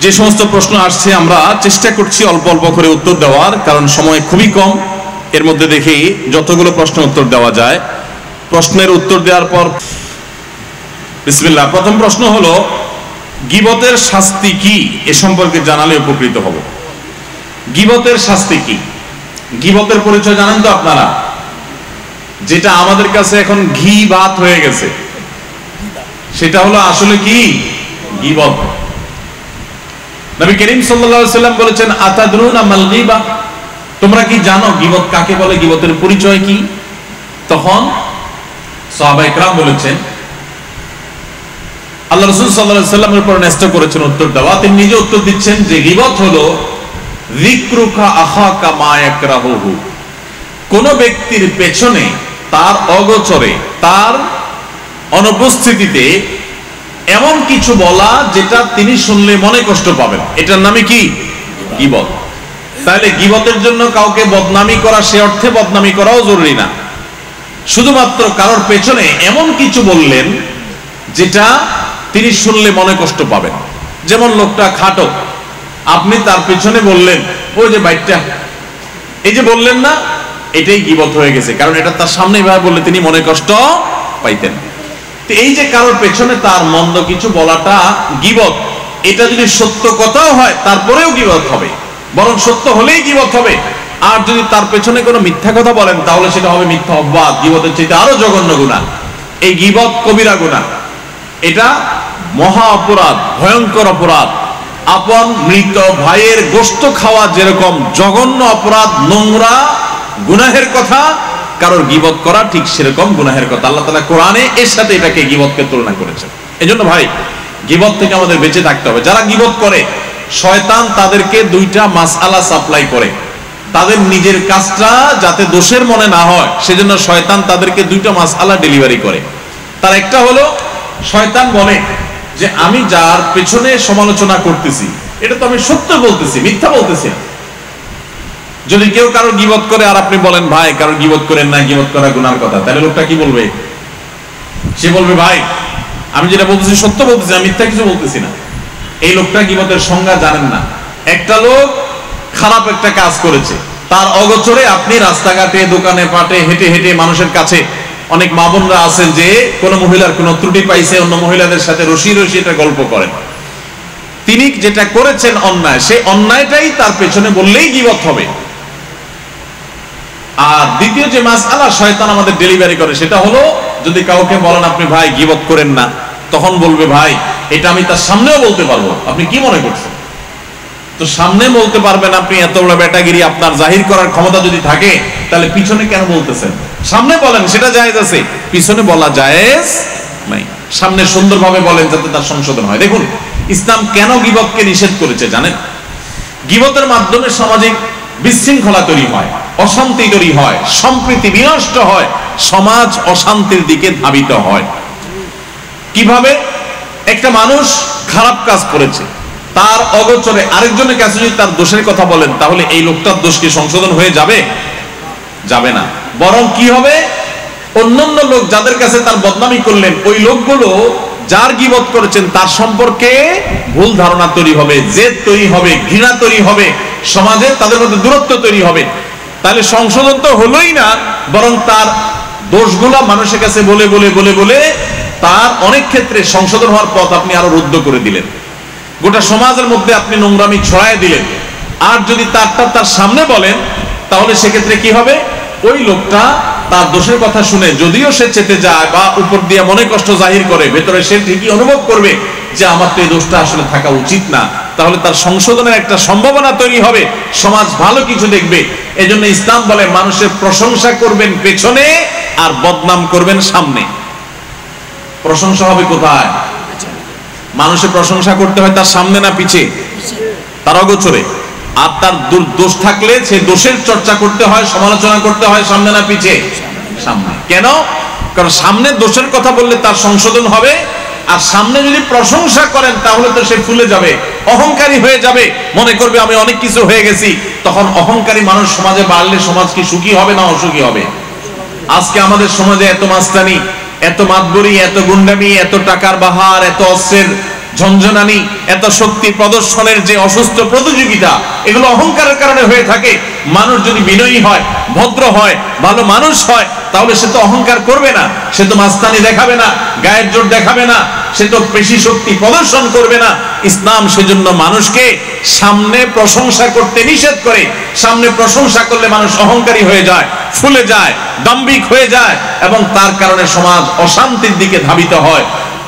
যে সমস্ত প্রশ্ন আসছে আমরা চেষ্টা করছি অল্প অল্প করে উত্তর দেওয়ার, কারণ সময় খুবই কম। এর মধ্যে দেখি যতগুলো প্রশ্ন উত্তর দেওয়া যায়। প্রশ্নের উত্তর দেওয়ার পর বিসমিল্লাহ। প্রথম প্রশ্ন হলো, গীবতের শাস্তি কি এ সম্পর্কে জানালে উপকৃত হব। গীবতের শাস্তি কি? গীবতের পরিচয় জানেন তো আপনারা? যেটা আমাদের কাছে এখন ঘি ভাত হয়ে গেছে, সেটা হলো আসলে কি? গীবত। নবী করিম সাল্লাল্লাহু আলাইহি ওয়াসাল্লাম বলেছেন, আতাদরুনা মাল গীবা, তোমরা কি জানো গীবত কাকে বলে, গীবতের পরিচয় কি? তখন সাহাবায়ে কেরাম বলেছেন, আল্লাহ রাসূল সাল্লাল্লাহু আলাইহি ওয়াসাল্লামের উপর ন্যস্ত করেছেন উত্তর দেওয়া। তিনি নিজে উত্তর দিচ্ছেন যে গীবত হলো যিকরুকা আখাকা মা ইয়াকরাহুহু, কোন ব্যক্তির পেছনে তার অগোচরে, তার অনুপস্থিতিতে এমন কিছু বলা যেটা তিনি শুনলে মনে কষ্ট পাবেন, এটার নামে কি? গীবত। তাহলে গীবতের জন্য কাউকে বদনামি করা, সে অর্থে বদনামি করাও জরুরি না। শুধুমাত্র কারোর পেছনে এমন কিছু বললেন যেটা তিনি শুনলে মনে কষ্ট পাবেন। যেমন লোকটা খাটো, আপনি তার পেছনে বললেন, ওই যে বাইকটা, এই যে বললেন না, এটাই গীবত হয়ে গেছে, কারণ এটা তার সামনে এভাবে বললে তিনি মনে কষ্ট পাইতেন। তো এই যে কারোর পেছনে তার মন্দ কিছু বলাটা গীবত। এটা যদি সত্য কথাও হয় তারপরেও গীবত হবে, বরং সত্য হলেই গীবত হবে। আর যদি তার পেছনে কোনো মিথ্যা কথা বলেন তাহলে সেটা হবে মিথ্যা অপবাদ, গীবতের চাইতে আরো জঘন্য গুনাহ। এই গীবত কবিরা গুনাহ, এটা মহা অপরাধ, ভয়ঙ্কর অপরাধ। আপন মৃত ভাইয়ের গোশত খাওয়া যেরকম জঘন্য অপরাধ, নোংরা গুনাহের কথা, কারোর গীবত করা ঠিক সেরকম গুনাহের কথা। আল্লাহ তাআলা কোরআনে এর সাথে এটাকে গীবতকে তুলনা করেছেন। এজন্য ভাই, গীবত থেকে আমাদের বেঁচে থাকতে হবে। যারা গীবত করে, শয়তান তাদেরকে দুইটা মাসআলা সাপ্লাই করে। তাদের নিজের কাজটা যাতে দোষের মনে না হয় সেজন্য শয়তান তাদেরকে দুইটা মাসআলা ডেলিভারি করে। তার একটা হলো, শয়তান বলে যে আমি যার পেছনে সমালোচনা করতেছি এটা তো আমি সত্য বলতেছি, মিথ্যা বলতেছি না। যদি কেউ কারো গীবত করে আর আপনি বলেন ভাই কারো গীবত করেন না, গীবত করা গুনার কথা, তাহলে লোকটা কি বলবে? সে বলবে ভাই আমি যেটা বলতেছি সত্য বলতেছি, আমি মিথ্যা কিছু বলতেছি না। এই লোকটা গীবতের সংজ্ঞা জানেন না। একটা লোক খারাপ একটা কাজ করেছে, তার অগোচরে আপনি রাস্তাঘাটে, দোকানে পাটে হেঁটে হেঁটে মানুষের কাছে, অনেক মা বোনরা আছেন যে কোন মহিলার কোন ত্রুটি পাইছে, অন্য মহিলাদের সাথে রসি রসি এটা গল্প করেন। তিনি যেটা করেছেন অন্যায়, সেই অন্যায়টাই তার পেছনে বললেই গীবত হবে। আর দ্বিতীয় যে মাসআলা শয়তান আমাদের ডেলিভারি করে সেটা হলো, যদি কাউকে বলেন আপনি ভাই গীবত করেন না, তখন বলবে ভাই এটা আমি তার সামনেও বলতে পারবো, আপনি কি মনে করছেন? তো সামনে বলতে পারবেন আপনি, এত বড় বেটাগিরি আপনার জাহির করার ক্ষমতা যদি থাকে, তাহলে পিছনে কেন বলতেছেন? সামনে বলেন, সেটা জায়েজ আছে, পিছনে বলা জায়েজ নাই। সামনে সুন্দরভাবে বলেন যাতে তার সংশোধন হয়। দেখুন ইসলাম কেন গীবতকে নিষেধ করেছে জানেন? গীবতের মাধ্যমে সামাজিক বিশৃঙ্খলা তৈরি হয়, অশান্তি তৈরি হয়, সম্প্রীতি বিনষ্ট হয়, সমাজ অশান্তির দিকে ধাবিত হয়। কিভাবে? একটা মানুষ খারাপ কাজ করেছে, তার অগোচরে আরেকজনের কাছে যদি তার দোষের কথা বলেন, তাহলে এই লোকটার দোষ কি সংশোধন হয়ে যাবে? যাবে না। বরং কি হবে? অন্যান্য লোক যাদের কাছে তার বদনামি করলেন, ওই লোকগুলো যার গীবত করেছেন তার সম্পর্কে ভুল ধারণা তৈরি হবে, জেদ তৈরি হবে, ঘৃণা তৈরি হবে, সমাজে তাদের মধ্যে দূরত্ব তৈরি হবে। তাহলে সংশোধন তো হলোই না, বরং তার দোষগুলা মানুষের কাছে বলে বলে বলে বলে তার অনেক ক্ষেত্রে সংশোধন হওয়ার পথ আপনি আরো রুদ্ধ করে দিলেন। গোটা সমাজের মধ্যে আপনি নোংরামি ছড়ায় দিলেন। আর যদি তার সামনে বলেন, তাহলে সেক্ষেত্রে কি হবে? ওই লোকটা তার দোষের কথা শুনে যদিও সে চেতে যায় বা উপর দিয়ে মনে কষ্ট জাহির করে, ভেতরে সে ঠিকই অনুভব করবে যে আমার তো এই দোষটা আসলে থাকা উচিত না। তাহলে তার সংশোধনের একটা সম্ভাবনা তৈরি হবে, সমাজ ভালো কিছু দেখবে। এজন্য ইসলাম বলে মানুষের প্রশংসা করবেন পেছনে আর বদনাম করবেন সামনে। প্রশংসা হবে কোথায়? মানুষের প্রশংসা করতে হয় তার সামনে না পিছে? তার অগোচরে। আর তার দোষ থাকলে সেই দোষের চর্চা করতে হয়, সমালোচনা করতে হয় সামনে না পিছে? সামনে। কেন? কারণ সামনে দোষের কথা বললে তার সংশোধন হবে, আর সামনে যদি প্রশংসা করেন তাহলে তো সে ফুলে যাবে, অহংকারী হয়ে যাবে, মনে করবে আমি অনেক কিছু হয়ে গেছি। তখন অহংকারী মানুষ সমাজে বাড়লে সমাজ কি সুখী হবে না অসুখী হবে? আজকে আমাদের সমাজে এত মাস্তানি, এত মাতবরি, এত গুন্ডামি, এত টাকার বাহার, এত অস্ত্রের ঝনঝনানি, এত শক্তি প্রদর্শনের যে অসুস্থ প্রতিযোগিতা, এগুলো অহংকারের কারণে হয়ে থাকে। মানুষ যদি বিনয়ী হয়, ভদ্র হয়, ভালো মানুষ হয়, তাহলে সে তো অহংকার করবে না, সে তো মাস্তানি দেখাবে না, গায়ের জোর দেখাবে না, সে তো পেশি শক্তি প্রদর্শন করবে না। ইসলাম সেজন্য মানুষকে সামনে প্রশংসা করতে নিষেধ করে। সামনে প্রশংসা করলে মানুষ অহংকারী হয়ে যায়, ফুলে যায়, দাম্ভিক হয়ে যায়, এবং তার কারণে সমাজ অশান্তির দিকে ধাবিত হয়।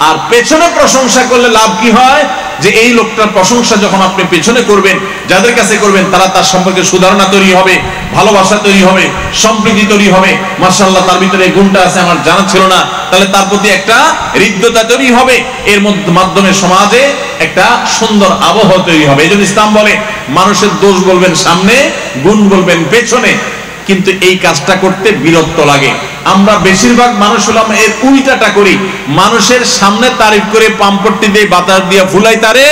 আর পেছনে প্রশংসা করলে লাভ কি হয়, যে এই লোকটার প্রশংসা যখন আপনি পেছনে করবেন, যাদের কাছে করবেন, তারা তার সম্পর্কে সুধারণা তৈরি হবে, ভালোবাসা তৈরি হবে, সম্প্রীতি তৈরি হবে। মাশাআল্লাহ, তার ভিতরে এই গুণটা আছে, আমার জানা ছিল না, তাহলে তার প্রতি একটা হৃদ্যতা তৈরি হবে। এর মাধ্যমে সমাজে একটা সুন্দর আবহাওয়া তৈরি হবে। এই জন্য ইসলাম বলে মানুষের দোষ বলবেন সামনে, গুণ বলবেন পেছনে। কিন্তু এই কাজটা করতে বিরক্ত লাগে। আমরা বেশিরভাগ মানুষ হলাম এর উল্টাটা করি, মানুষের সামনে তারিফ করে পাম্পট্টি দিয়ে বাতাস দিয়ে ফুলাই তারে,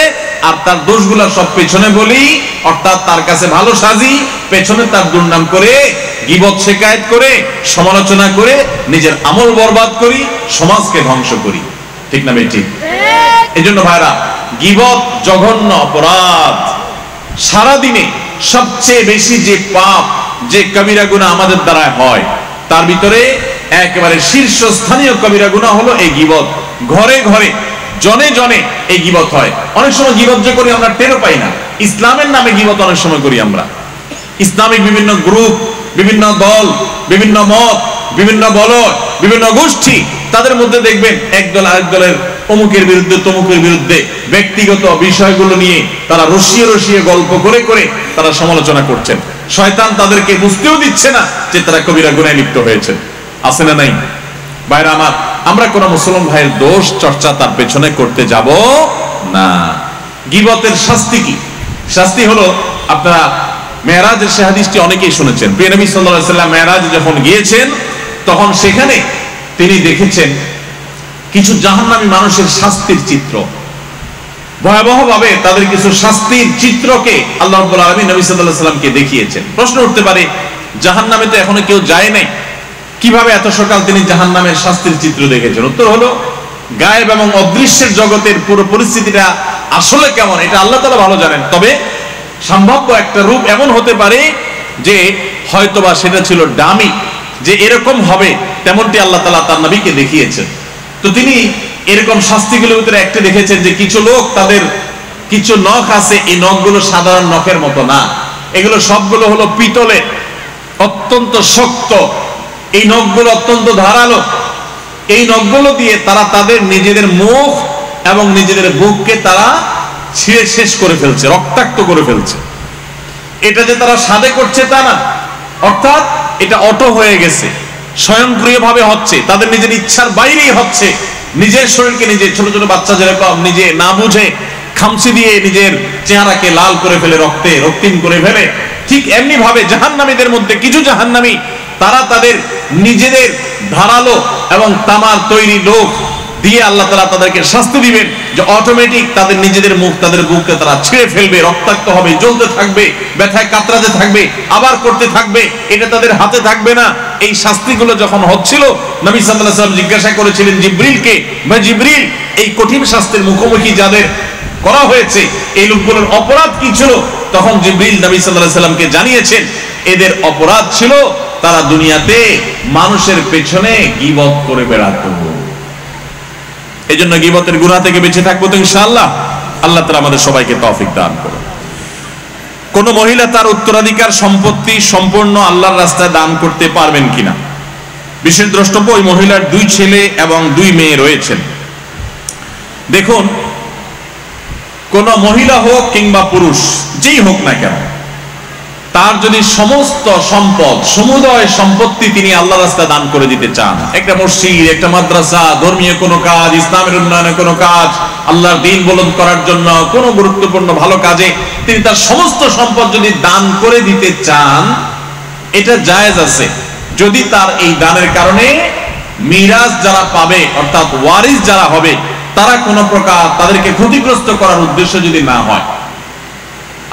আর তার দোষগুলা সব পেছনে বলি, অর্থাৎ তার কাছে ভালো সাজি, পেছনে তার দুর্নাম করে, গীবত শিকায়েত করে, সমালোচনা করে নিজের আমল বরবাদ করি, সমাজকে ধ্বংস করি। ঠিক না ভাই? ঠিক। এই জন্য ভাইরা, গীবত জঘন্য অপরাধ। সারাদিনে সবচেয়ে বেশি যে পাপ, যে কবিরা গুনাহ আমাদের দ্বারা হয়, তার ভিতরে একেবারে শীর্ষস্থানীয় কবিরা গুনাহ হলো এই গীবত। ঘরে ঘরে, জনে জনে এই গীবত হয়। অনেক সময় গীবত যে করি আমরা টেরও পাই না। ইসলামের নামে গীবত অনেক সময় করি আমরা। ইসলামিক বিভিন্ন গ্রুপ, বিভিন্ন দল, বিভিন্ন মত, বিভিন্ন বলয়, বিভিন্ন গোষ্ঠী, তাদের মধ্যে দেখবেন একদল আরেক দলের অমুকের বিরুদ্ধে, তমুকের বিরুদ্ধে ব্যক্তিগত বিষয়গুলো নিয়ে তারা রসিয়ে রসিয়ে গল্প করে করে তারা সমালোচনা করছেন। শয়তান তাদেরকে বুঝতেও দিচ্ছে না যে তারা কবিরা গুনাহে লিপ্ত হয়েছে। আছে না নাই? ভাইরা আমার, আমরা কোন মুসলমান ভাইয়ের দোষ চর্চা তার পেছনে করতে যাব না। গীবতের শাস্তি কি? শাস্তি হলো, আপনারা মেরাজের সে হাদিসটি অনেকেই শুনেছেন। প্রিয় নবী সাল্লাল্লাহু আলাইহি ওয়াসাল্লাম মেরাজে যখন গিয়েছেন, তখন সেখানে তিনি দেখেছেন কিছু জাহান্নামী মানুষের শাস্তির চিত্র। ভয়াবহভাবে তাদের কিছু শাস্তির চিত্রকে আল্লাহ রাব্বুল আলামিন নবী সাল্লাল্লাহু আলাইহি ওয়াসাল্লামকে দেখিয়েছেন। প্রশ্ন উঠতে পারে, জাহান্নামে তো এখনো কেউ যায় নাই, কিভাবে এত সকাল তিনি জাহান্নামের শাস্তির চিত্র দেখেছেন? উত্তর হলো, গায়েব এবং অদৃশ্যের জগতের পুরো পরিস্থিতিটা আসলে কেমন এটা আল্লাহ তাআলা ভালো জানেন। তবে সম্ভাব্য একটা রূপ এমন হতে পারে যে হয়তোবা সেটা ছিল ডামি, যে এরকম হবে তেমনটি আল্লাহ তাআলা তার নবীকে দেখিয়েছেন। তো তিনি এরকম শাস্তিগুলোর ভিতরে একটা দেখেছেন যে কিছু লোক, তাদের কিছু নখ আছে, এই নখগুলো সাধারণ নখের মতো না, এগুলো সবগুলো হলো পিতলের, অত্যন্ত শক্ত। এই নখগুলো অত্যন্ত ধারালো। এই নখগুলো দিয়ে তারা তাদের নিজেদের মুখ এবং নিজেদের বুককে তারা ছিঁড়ে শেষ করে ফেলছে, রক্তাক্ত করে ফেলছে। এটা যে তারা সাধে করছে তা না, অর্থাৎ এটা অটো হয়ে গেছে, স্বয়ংক্রিয়ভাবে হচ্ছে, তাদের নিজের ইচ্ছার বাইরেই হচ্ছে। নিজের শরীরকে নিজে, ছোট ছোট বাচ্চা যেরকম নিজে না বুঝে খামচি দিয়ে নিজের চেহারাকে লাল করে ফেলে, রক্তে রক্তিম করে ফেলে, ঠিক এমনি ভাবে জাহান্নামীদের মধ্যে কিছু জাহান্নামী, তারা তাদের নিজেদের ধারালো এবং তামার তৈরি লোক দিয়ে আল্লাহ তাআলা তাদেরকে শাস্তি দিবেন, যে অটোমেটিক তাদের নিজেদের মুখ, তাদের বুককে তারা ছিঁড়ে ফেলবে, রক্তাক্ত হবে, জ্বলতে থাকবে, ব্যথায় কাতরাতে থাকবে, আবার করতে থাকবে, এটা তাদের হাতে থাকবে না। এই শাস্তিগুলো যখন হচ্ছিল, নবী সাল্লাল্লাহু আলাইহি ওয়াসাল্লাম জিজ্ঞাসা করেছিলেন জিবরিলকে, ভাই জিবরিল, এই কঠিন শাস্তির মুখোমুখি যাদের করা হয়েছে, এই লোকগুলোর অপরাধ কি ছিল? তখন জিবরিল নবী সাল্লাল্লাহু আলাইহি ওয়াসাল্লামকে জানিয়েছেন, এদের অপরাধ ছিল তারা দুনিয়াতে মানুষের পেছনে গীবত করে বেড়াতো। এই জন্য গীবতের গুনাহ থেকে বেঁচে থাকবো তো ইনশাআল্লাহ। আল্লাহ তাআলা আমাদের সবাইকে তৌফিক দান করুন। কোন মহিলা তার উত্তরাধিকার সম্পত্তি সম্পূর্ণ আল্লাহর রাস্তায় দান করতে পারবেন কিনা? বিশেষ দ্রষ্টব্য, ওই মহিলার 2 ছেলে এবং 2 মেয়ে রয়েছেন। দেখুন, কোন মহিলা হোক কিংবা পুরুষ, যেই হোক না কেন, তার যদি সমস্ত সম্পদ, সমুদয় সম্পত্তি তিনি আল্লাহর রাস্তায় দান করে দিতে চান, একটা মসজিদ, একটা মাদ্রাসা, ধর্মীয় কোনো কাজ, ইসলামের উন্নয়নের কোনো কাজ, আল্লাহর দ্বীন বুলন্দ করার জন্য কোনো গুরুত্বপূর্ণ ভালো কাজে তিনি তার সমস্ত সম্পদ যদি দান করে দিতে চান, এটা জায়েজ আছে, যদি তার এই দানের কারণে মিরাজ যারা পাবে, অর্থাৎ ওয়ারিস যারা হবে, তারা কোনো প্রকার তাদেরকে ক্ষতিগ্রস্ত করার উদ্দেশ্য যদি না হয়।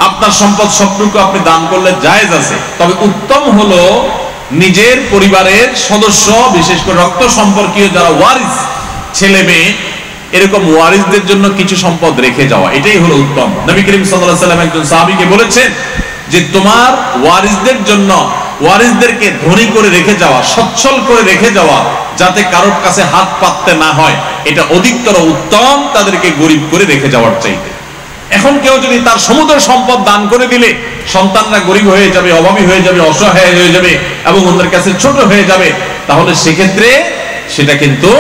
আপনার সম্পদ সবটুকু আপনি দান করলে জায়েজ আছে, তবে উত্তম হলো নিজের পরিবারের সদস্য, বিশেষ করে রক্ত সম্পর্কীয় যারা ওয়ারিস, ছেলে মেয়ে, এরকম ওয়ারিসদের জন্য কিছু সম্পদ রেখে যাওয়া, এটাই হলো উত্তম। নবী করিম সাল্লাল্লাহু আলাইহি ওয়াসাল্লাম একজন সাহাবীকে বলেছেন যে তোমার ওয়ারিসদের জন্য, ওয়ারিসদেরকে ধনী করে রেখে যাওয়া, সচ্ছল করে রেখে যাওয়া, যাতে কারোর কাছে হাত পাততে না হয়, এটা অধিকতর উত্তম তাদেরকে গরিব করে রেখে যাওয়ার চাইতে। এখন কেউ যদি তার সমুদ্র সম্পদ দান করে দিলে সন্তানরা গরিব হয়ে যাবে, অভাবী হয়ে যাবে, অসহায় হয়ে যাবে এবং ওদের কাছে ছোট হয়ে যাবে, তাহলে সেক্ষেত্রে সেটা কিন্তু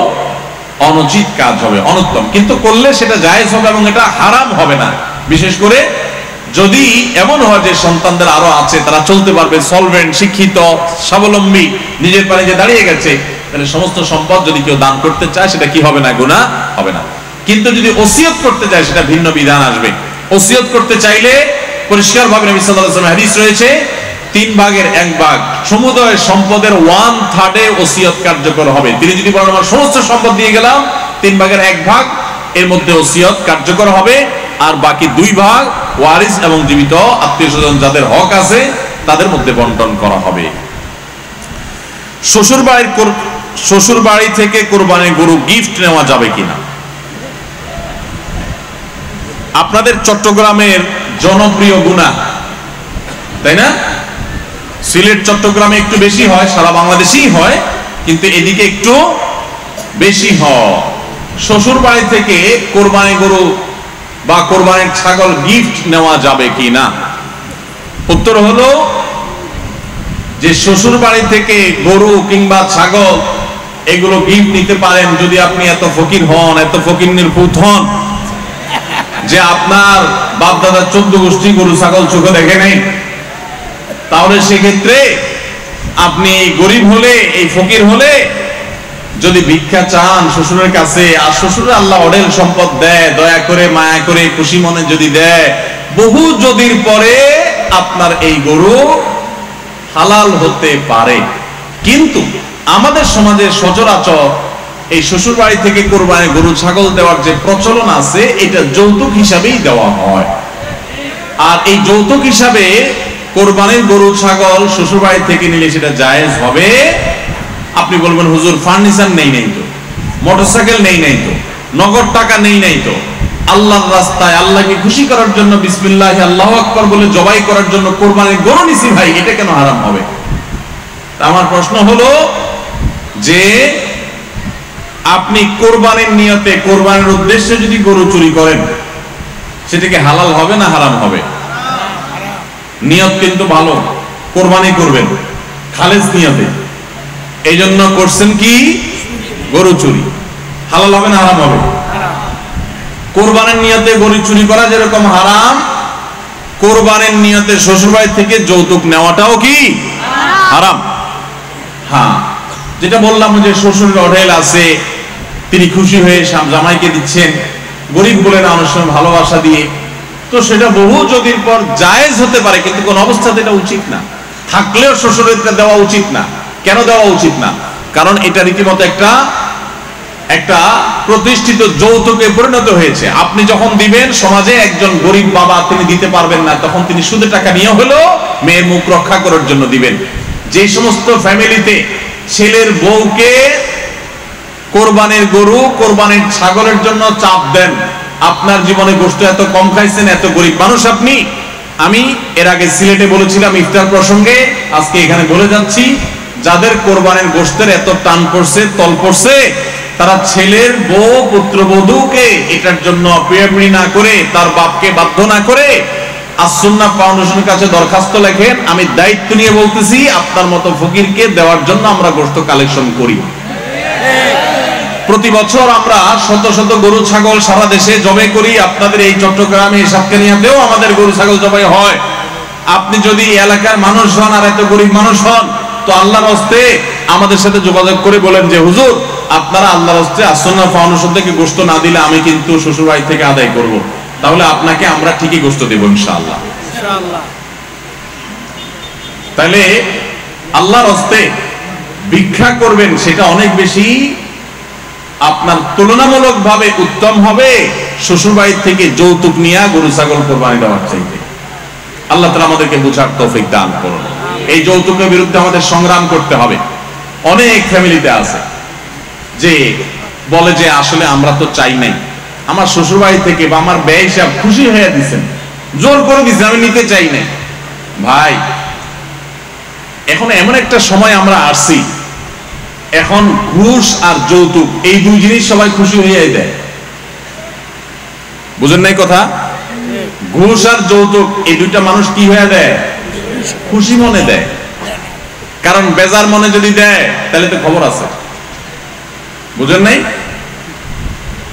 অনুচিত কাজ হবে, অনুত্তম। কিন্তু করলে সেটা জায়েজ হবে এবং এটা হারাম হবে না। বিশেষ করে যদি এমন হয় যে সন্তানদের আরো আছে, তারা চলতে পারবে, সলভেন্ট, শিক্ষিত, স্বাবলম্বী, নিজের পায়ে যে দাঁড়িয়ে গেছে, তাহলে সমস্ত সম্পদ যদি কেউ দান করতে চায় সেটা কি হবে না? গুনাহ হবে না। কিন্তু যদি ওসিয়ত করতে চায় সেটা ভিন্ন বিধান আসবে। ওসিয়ত করতে চাইলে পরিষ্কার ভাবে নবী সাল্লাল্লাহু আলাইহি ওয়াসাল্লাম হাদিস রয়েছে, 3 ভাগের 1 ভাগ সমুদয় সম্পদের 1/3 ওসিয়ত কার্যকর হবে। তিনি যদি বলেন আমার সমস্ত সম্পদ দিয়ে গেলাম, 3 ভাগের 1 ভাগ এর মধ্যে ওসিয়ত কার্যকর হবে, আর বাকি 2 ভাগ ওয়ারিস এবং জীবিত আত্মীয়স্বজন যাদের হক আছে তাদের মধ্যে বন্টন করা হবে। শ্বশুর বাড়ি থেকে কোরবানির গরু গিফট নেওয়া যাবে কিনা? আপনাদের চট্টগ্রামের জনপ্রিয় গুনাহ, তাই না? সিলেট চট্টগ্রামে একটু বেশি হয়, সারা বাংলাদেশেই হয়, কিন্তু এদিকে একটু বেশি হয়। শ্বশুর বাড়ি থেকে কোরবানি গরু বা কোরবানির ছাগল গিফট নেওয়া যাবে কিনা? উত্তর হলো যে শ্বশুর বাড়ি থেকে গরু কিংবা ছাগল এগুলো গিফট নিতে পারেন যদি আপনি এত ফকির হন, এত ফকিরনির পুত হন যে আপনার বাপ দাদা 14 গোষ্ঠী গরু ছাগল চোখে দেখে নেই। তাহলে সেক্ষেত্রে আপনি গরিব হলে, এই ফকির হলে যদি ভিক্ষা চান শ্বশুরের কাছে, আর শ্বশুরের আল্লাহ অঢেল সম্পদ দেয়, দয়া করে মায়া করে খুশি মনে যদি দেয়, বহু যদির পরে আপনার এই গরু হালাল হতে পারে। কিন্তু আমাদের সমাজে সচরাচর এই শ্বশুর বাড়ি থেকে কোরবানি গরু ছাগল দেওয়ার যে প্রচলন আছে, এটা যৌতুক হিসাবেই দেওয়া হয়। আর এই যৌতুক হিসাবে কোরবানির গরু ছাগল শ্বশুর বাড়ি থেকে নিলে সেটা জায়েজ হবে। আপনি বলবেন হুজুর ফার্নিচার নেই নাই তো, মোটরসাইকেল নেই নাই তো, নগদ টাকা নেই নাই তো, আল্লাহর রাস্তায় আল্লাহকে খুশি করার জন্য বিসমিল্লাহ আল্লাহু আকবার বলে জবাই করার জন্য কোরবানির গরু নিছি ভাই, এটা কেন হারাম হবে? আমার প্রশ্ন হলো যে আপনি কোরবানির নিয়তে, কোরবানির উদ্দেশ্যে যদি গরু চুরি করেন, সেটা কি হালাল হবে না হারাম হবে? নিয়ত কিন্তু ভালো, কোরবানি করবেন খালেস নিয়তে, এই জন্য করছেন কি গরু চুরি, হালাল হবে না হারাম হবে? কোরবানির নিয়তে গরু চুরি করা যেরকম হারাম, কোরবানির নিয়তে শ্বশুরবাড়ি থেকে যৌতুক নেওয়াটাও কি হারাম? হ্যাঁ, যেটা বললাম যে শ্বশুরের অঢেল আছে, তিনি খুশি হয়ে জামাইকে দিচ্ছেন, গরিব বলে না অনেক সময় ভালোবাসা দিয়ে, তো সেটা বহু যদির পর জায়েজ হতে পারে, কিন্তু কোন অবস্থাতে এটা উচিত না। থাকলেও শ্বশুরের দেওয়া উচিত না। কেন দেওয়া উচিত না? কারণ এটা রীতিমতো একটা প্রতিষ্ঠিত যৌতুকে পরিণত হয়েছে। আপনি যখন দিবেন, সমাজে একজন গরিব বাবা তিনি দিতে পারবেন না, তখন তিনি সুদে টাকা নিয়ে হলেও মেয়ের মুখ রক্ষা করার জন্য দিবেন। যে সমস্ত ফ্যামিলিতে ছেলের বউকে কোরবানির গরু, কোরবানির ছাগলের জন্য চাপ দেন, আপনার জীবনে গোশত এত কম খাইছেন, এত গরিব মানুষ আপনি। আমি এর আগে সিলেটে বলেছিলাম ইফতার প্রসঙ্গে, আজকে এখানে বলে যাচ্ছি, যাদের কোরবানির গোশতের এত টান পড়ছে, তল পড়ছে, তারা ছেলের বউ পুত্রবধূকে এটার জন্য পিড়াপিড়ি না করে, তার বাপকে বাধ্য না করে আস-সুন্নাহ ফাউন্ডেশনের কাছে দরখাস্ত লেখেন। আমি দায়িত্ব নিয়ে বলতেছি, আপনার মতো ফকিরকে দেওয়ার জন্য আমরা গোশত কালেকশন করি। প্রতি বছর আমরা শত শত গরু ছাগল সারা দেশে জবাই করি। আপনাদের এই চট্টগ্রামে, সাতকানিয়াতেও আমাদের গরু ছাগল জবাই হয়। আপনি যদি এলাকার মানুষ হন আর এত গরিব মানুষ হন, তো আল্লাহর হস্তে আমাদের সাথে যোগাযোগ করে বলেন যে হুজুর আপনারা আল্লাহর হস্তে আস-সুন্নাহ ফাউন্ডেশন থেকে গোশত না দিলে আমি কিন্তু শ্বশুর বাড়ি থেকে আদায় করব, তাহলে আপনাকে আমরা ঠিকই গোশত দেব ইনশাআল্লাহ। তাহলে আল্লাহর হস্তে ভিক্ষা করবেন, সেটা অনেক বেশি আপনার তুলনামূলকভাবে উত্তম হবে শ্বশুর বাড়ি থেকে যৌতুক নিয়ে গরু ছাগল কোরবানি দেওয়ার চাইতে। আল্লাহ তাআলা আমাদেরকে বুঝার তৌফিক দান করুন। এই যৌতুকের বিরুদ্ধে আমাদের সংগ্রাম করতে হবে। অনেক ফ্যামিলিতে আছে যে বলে যে আসলে আমরা তো চাই নাই, আমার শ্বশুর বাড়ি থেকে বা আমার ব্যয় হিসাব খুশি হয়ে দিচ্ছেন, জোর করে দিচ্ছেন, আমি নিতে চাই নাই। ভাই, এখন এমন একটা সময় আমরা আসছি, এখন ঘুষ আর যৌতুক এই দুই জিনিস সবাই খুশি হয়ে দেয়। বুঝেন নাই কথা? ঘুষ আর যৌতুক এই দুইটা মানুষ কি হয়ে দেয়? খুশি মনে দেয়। কারণ বেজার মনে যদি দেয় তাহলে তো খবর আছে। বুঝেন নাই?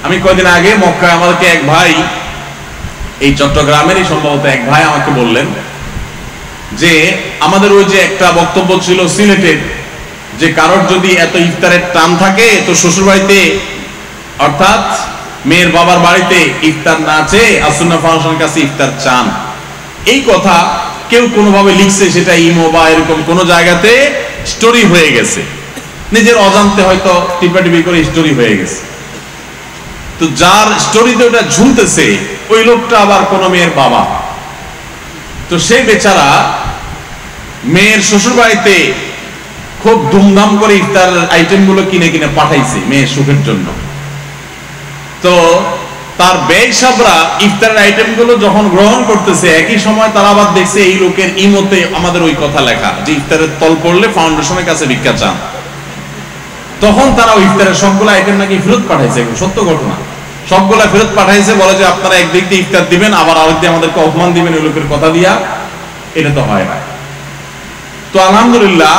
আমি কয়েকদিন আগে মক্কায় আমাকে এক ভাই, এই চট্টগ্রামেরই সম্ভবত এক ভাই আমাকে বললেন যে আমাদের ওই যে একটা বক্তব্য ছিল সিলেটের, যে কারোর যদি এত ইফতারের টান থাকে তো শ্বশুর বাড়িতে অর্থাৎ মেয়ের বাবার বাড়িতে ইফতার না চেয়ে আসুন্নাহ ফাউন্ডেশনের কাছে ইফতার চান। এই কথা কেউ কোনোভাবে লিখছে, সেটা ইমো বা এরকম কোনো জায়গাতে স্টোরি হয়ে গেছে, নিজের অজান্তে হয়তো টিপাটিপি করে স্টোরি হয়ে গেছে। তো যার স্টোরিতে ওটা ঝুলতেছে ওই লোকটা আবার কোনো মেয়ের বাবা। তো সেই বেচারা মেয়ের শ্বশুর বাড়িতে খুব ধুমধাম করে ইফতার আইটেম গুলো কিনে কিনে পাঠাইছে মেয়ের সুখের জন্য। তো তার ব্যয়সাবরা ইফতারের আইটেম গুলো যখন গ্রহণ করতেছে, একই সময় তারা আবার দেখছে এই লোকের ইমোতে আমাদের ওই কথা লেখা যে ইফতারের তল পড়লে ফাউন্ডেশনের কাছে ভিক্ষা চান। তখন তারা ওই ইফতারের সবগুলো আইটেম নাকি ফেরত পাঠাইছে, সত্য ঘটনা, সবগুলা ফেরত পাঠাইছে। বলে যে আপনারা একদিক দিয়ে ইফতার দিবেন, আবার আরেক দিয়ে আমাদেরকে অপমান দিবেন ওই লোকের কথা দিয়া। এটা তো হয় না। তো আলহামদুলিল্লাহ,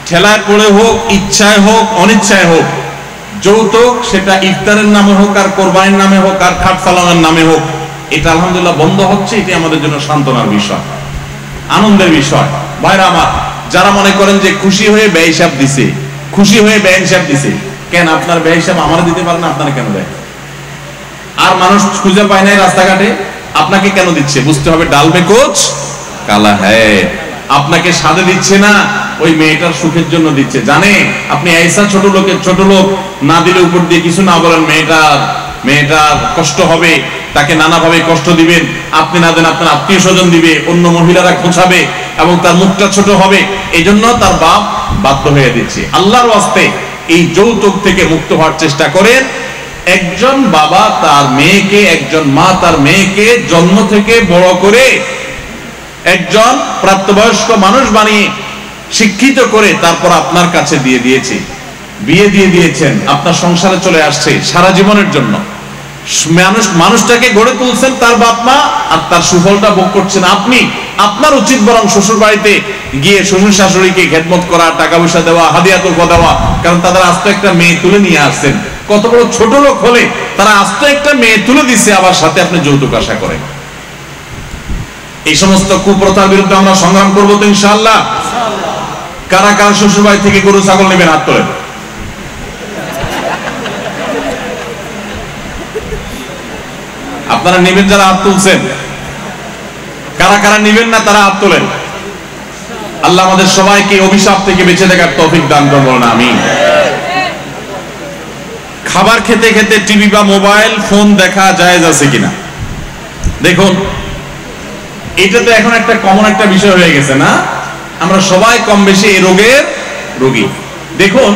ঠেলায় পড়ে হোক, ইচ্ছায় হোক, অনিচ্ছায় হোক, যৌতুক সেটা ইফতারের নামে হোক আর কোরবানির নামে হোক আর খাট ফালানোর নামে হোক, এটা আলহামদুলিল্লাহ বন্ধ হচ্ছে। এটি আমাদের জন্য সান্ত্বনার বিষয়, আনন্দের বিষয়। ভাইরা আমার, যারা মনে করেন যে খুশি হয়ে ব্যয় হিসাব দিছে, খুশি হয়ে ব্যয় হিসাব দিছে, কেন আপনার ব্যয় হিসাব আমারা দিতে পারেন? আপনারা কেন দেয়? আর মানুষ খুঁজে পায় নাই রাস্তাঘাটে, আপনাকে কেন দিচ্ছে? বুঝতে হবে ডাল মে কুছ কালা হ্যায়। আপনাকে সাদে দিচ্ছে না, ওই মেয়েটার সুখের জন্য দিচ্ছে। জানে আপনি ऐसा ছোট লোক না দিলে উপর দিয়ে কিছু না বলেন, মেয়েটার কষ্ট হবে, তাকে নানাভাবে কষ্ট দিবেন। আপনি না দেন আপনার আত্মীয় স্বজন দিবে, অন্য মহিলারা খোঁচাবে এবং তার মুখটা ছোট হবে। এই জন্য তার বাপ বাধ্য হয়ে দিচ্ছে। আল্লাহর ওয়াস্তে এই যৌতুক থেকে মুক্ত হওয়ার চেষ্টা করেন। একজন বাবা তার মেয়েকে, একজন মা তার মেয়েকে জন্ম থেকে বড় করে একজন প্রাপ্তবয়স্ক মানুষ বানিয়ে শিক্ষিত করে তারপর আপনার কাছে দিয়ে দিয়েছে, বিয়ে দিয়ে দিয়েছেন, আপনার সংসারে চলে আসছে সারা জীবনের জন্য। মানুষটাকে গড়ে তুলছেন তার বাপ মা, আর তার সুফলটা ভোগ করছেন আপনি। আপনার উচিত বরং শ্বশুর বাড়িতে গিয়ে শ্বশুর শাশুড়িকে খেদমত করা, টাকা পয়সা দেওয়া, হাদিয়া তোফা দেওয়া। কারণ তাদের আস্ত একটা মেয়ে তুলে নিয়ে আসছেন। কত বড় ছোট লোক হলে তারা আস্ত একটা মেয়ে তুলে দিচ্ছে, আবার সাথে আপনি যৌতুক আশা করেন। এই সমস্ত কুপ্রথার বিরুদ্ধে আমরা সংগ্রাম করবো তো ইনশাআল্লাহ। কারা কারা শ্বশুর বাড়ি থেকে গরু ছাগল নেবেন? হাত তোলেন। আপনারা নেবেন যারা হাত তুলছেন, কারা কারা নেবেন না তারা হাত তোলেন। আল্লাহ আমাদের সবাইকে অভিশাপ থেকে বেঁচে থাকার তৌফিক দান করুন, আমিন। খাবার খেতে খেতে টিভি বা মোবাইল ফোন দেখা জায়েজ আছে কিনা? দেখুন, এটা তো এখন একটা কমন একটা বিষয় হয়ে গেছে না? আমরা সবাই কম বেশি এই রোগের রোগী। দেখুন,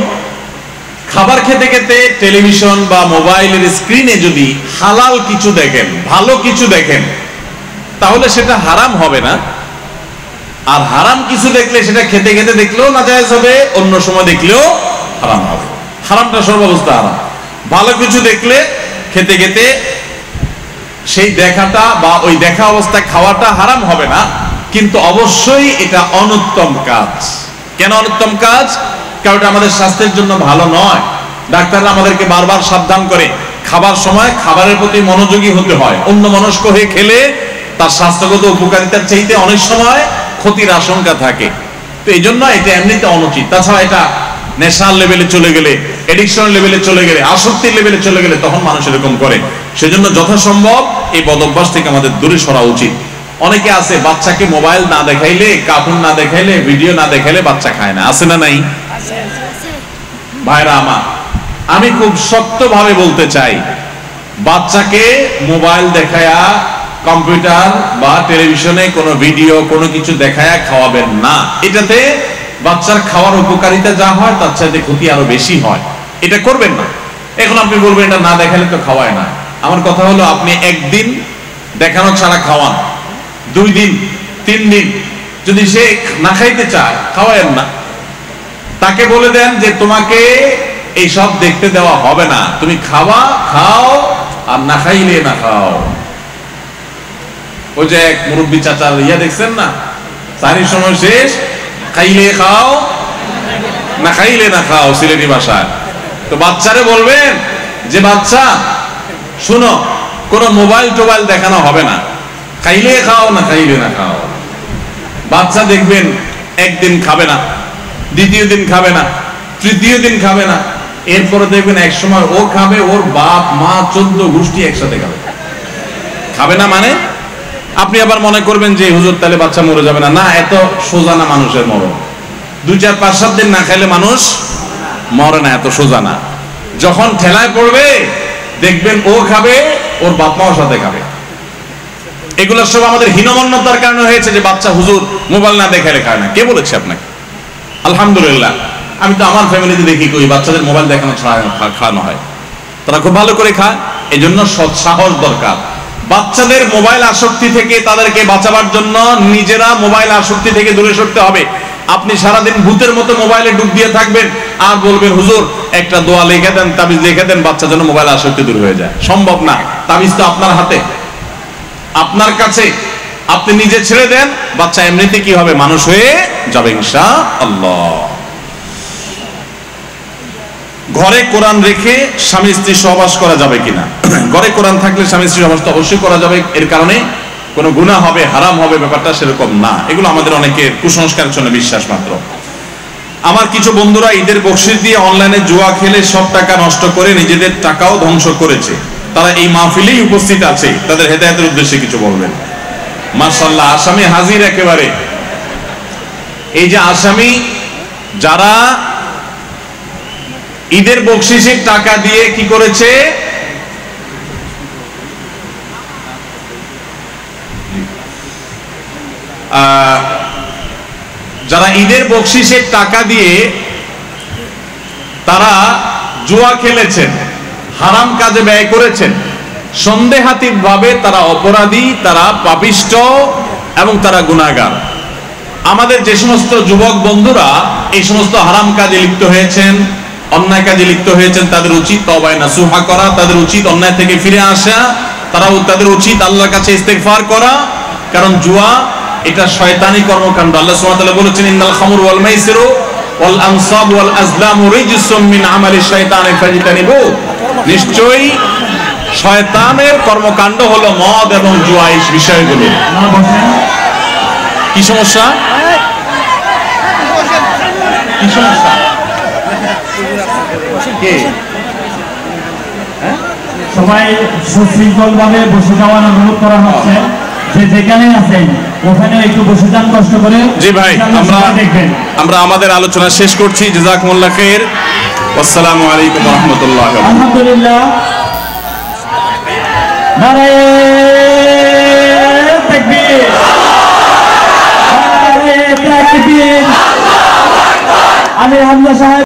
খাবার খেতে খেতে টেলিভিশন বা মোবাইলের স্ক্রিনে যদি হালাল কিছু দেখেন, ভালো কিছু দেখেন, তাহলে সেটা হারাম হবে না। আর হারাম কিছু দেখলে সেটা খেতে খেতে দেখলেও নাজায়েজ হবে, অন্য সময় দেখলেও হারাম হবে। হারামটা সর্বাবস্থা হারাম। ভালো কিছু দেখলে খেতে খেতে সেই দেখাটা বা ওই দেখা অবস্থায় খাওয়াটা হারাম হবে না, কিন্তু অবশ্যই এটা অনুত্তম কাজ। কেন অনুত্তম কাজ? কারণ এটা আমাদের স্বাস্থ্যের জন্য ভালো নয়। ডাক্তাররা আমাদেরকে বারবার সাবধান করে খাবার সময় খাবারের প্রতি মনোযোগী হতে হয়। অন্য মনস্ক হয়ে খেলে তার স্বাস্থ্যগত উপকারিতার চাইতে অনেক সময় ক্ষতির আশঙ্কা থাকে। তো এই জন্য এটা এমনিতে অনুচিত। তাছাড়া এটা নেশার লেভেলে চলে গেলে, এডিকশন লেভেলে চলে গেলে, আসক্তির লেভেলে চলে গেলে তখন মানুষ এরকম করে। সেজন্য যথাসম্ভব এই বদভ্যাস থেকে আমাদের দূরে সরা উচিত। অনেকে আছে বাচ্চাকে মোবাইল না দেখাইলে, কার্টুন না দেখাইলে, ভিডিও না দেখাইলে বাচ্চা খায় না। আছে না নাই? ভাইরা আমার, আমি খুব শক্তভাবে বলতে চাই, বাচ্চাকে মোবাইল দেখায়া, কম্পিউটার বা টেলিভিশনে কোনো ভিডিও কোনো কিছু দেখায়া খাওয়াবেন না। এটাতে বাচ্চার খাওয়ার উপকারিতা যা হয় তার চাইতে ক্ষতি আরো বেশি হয়। এটা করবেন না। এখন আপনি বলবেন এটা না দেখালে তো খাওয়ায় না। আমার কথা হলো, আপনি একদিন দেখানো ছাড়া খাওয়ান, 2 দিন 3 দিন, যদি সে না খাইতে চায় খাওয়ায়েন না, তাকে বলে দেন যে তোমাকে এই সব দেখতে দেওয়া হবে না, তুমি খাওয়া খাও আর না খাইলে না খাও। ওই যে এক মুরব্বী চাচার দেখছেন না, সারির সময় শেষ, খাইলে খাও না খাইলে না খাও, সিলেটি ভাষায়। তো বাচ্চারে বলবেন যে বাচ্চা শুনো, কোনো মোবাইল টোবাইল দেখানো হবে না, খাইলে খাও না খাইলে না খাও। বাচ্চা দেখবেন একদিন খাবে না, দ্বিতীয় দিন খাবে না, তৃতীয় দিন খাবে না, এরপরে দেখবেন এক সময় ও খাবে, ওর বাপ মা 14 গোষ্ঠী একসাথে খাবে। খাবে না মানে আপনি আবার মনে করবেন যে হুজুর তাহলে বাচ্চা মরে যাবে না। না, এত সোজা না মানুষের মরণ। 2, 4, 5, 7 দিন না খাইলে মানুষ মরে না, এত সোজা না। যখন ঠেলায় পড়বে দেখবেন ও খাবে, ওর বাপ মাও সাথে খাবে। এগুলো সব আমাদের হীনমন্যতার কারণে হয়েছে যে বাচ্চা হুজুর মোবাইল না দেখালে খায় না। কে বলেছে আপনাকে? আলহামদুলিল্লাহ, আমি তো আমার ফ্যামিলিতে দেখি কই বাচ্চাদের মোবাইল দেখানো ছাড়া খাওয়ানো হয়, তারা খুব ভালো করে খায়। এই জন্য সৎসাহস দরকার। বাচ্চাদের মোবাইল আসক্তি থেকে তাদেরকে বাঁচাবার জন্য নিজেরা মোবাইল আসক্তি থেকে দূরে সরতে হবে। আপনি সারাদিন ভূতের মতো মোবাইলে ডুব দিয়ে থাকবেন আর বলবেন হুজুর একটা দোয়া লিখে দেন, তাবিজ লিখে দেন, বাচ্চা যেন মোবাইল আসক্তি দূর হয়ে যায়। সম্ভব না। তাবিজ তো আপনার হাতে, আপনার কাছে। আপনি নিজে ছেড়ে দেন, বাচ্চা এমনিতে কি হবে, মানুষ হয়ে যাবে ইনশাআল্লাহ। ঘরে কোরআন রেখে স্বামী স্ত্রী সহবাস করা যাবে কিনা? ঘরে কোরআন থাকলে স্বামী স্ত্রী সহবাস তো অবশ্যই করা যাবে, এর কারণে কোনো গুনাহ হবে, হারাম হবে, ব্যাপারটা সেরকম না। এগুলো আমাদের অনেকের কুসংস্কারের জন্য বিশ্বাস মাত্র। আমার কিছু বন্ধুরা ঈদের বকশিশ দিয়ে অনলাইনে জুয়া খেলে সব টাকা নষ্ট করে নিজেদের টাকাও ধ্বংস করেছে। তারা এই মাহফিলেই উপস্থিত আছে, তাদের হেদায়েতের উদ্দেশ্যে কিছু বলবেন। মাশাআল্লাহ, আসামি হাজির একেবারে। এই যে আসামি যারা ঈদের বকশিশের টাকা দিয়ে কি করেছে, যারা ঈদের বকশিশের টাকা দিয়ে তারা জুয়া খেলেছেন, হারাম কাজে ব্যয় করেছেন, সন্দেহাতীত ভাবে তারা অপরাধী, তারা পাপিষ্ঠ এবং তারা গুনাহগার। আমাদের যে সমস্ত যুবক বন্ধুরা এই সমস্ত হারাম কাজে লিপ্ত হয়েছেন, অন্যায় কাজে লিপ্ত হয়েছেন, তাদের উচিত তওবা নাসুহা করা, তাদের উচিত অন্যায় থেকে ফিরে আসা, তাদের উচিত আল্লাহর কাছে ইস্তেগফার করা। কারণ জুয়া এটা শয়তানি কর্মকাণ্ড। আল্লাহ সুবহানাহু ওয়া তাআলা বলেছেন, ইন্নাল খামরু ওয়াল মাইসিরু ওয়াল আনসাবু ওয়াল আজলামু রিজসুম মিন আমালি শাইতানি ফাজতানিবু। নিশ্চয়ই শয়তানের কর্মকাণ্ড হলো মদ এবং জুয়া, এই বিষয়গুলো। কি সমস্যা? কি সমস্যা? সবাই সুশৃঙ্খল ভাবে বসে যাওয়ার অনুরোধ করা হচ্ছে, যে যেখানে আছেন ওখানে একটু বসে যান কষ্ট করে। জি ভাই, আমরা আমাদের আলোচনা শেষ করছি। জাযাকুমুল্লাহ খাইর। আসসালামু আলাইকুম ওয়া রাহমাতুল্লাহি ওয়া বারাকাতুহু। আলহামদুলিল্লাহ, নারায়ে তাকবীর, নারায়ে তাকবীর। আমি হামজা সাহেব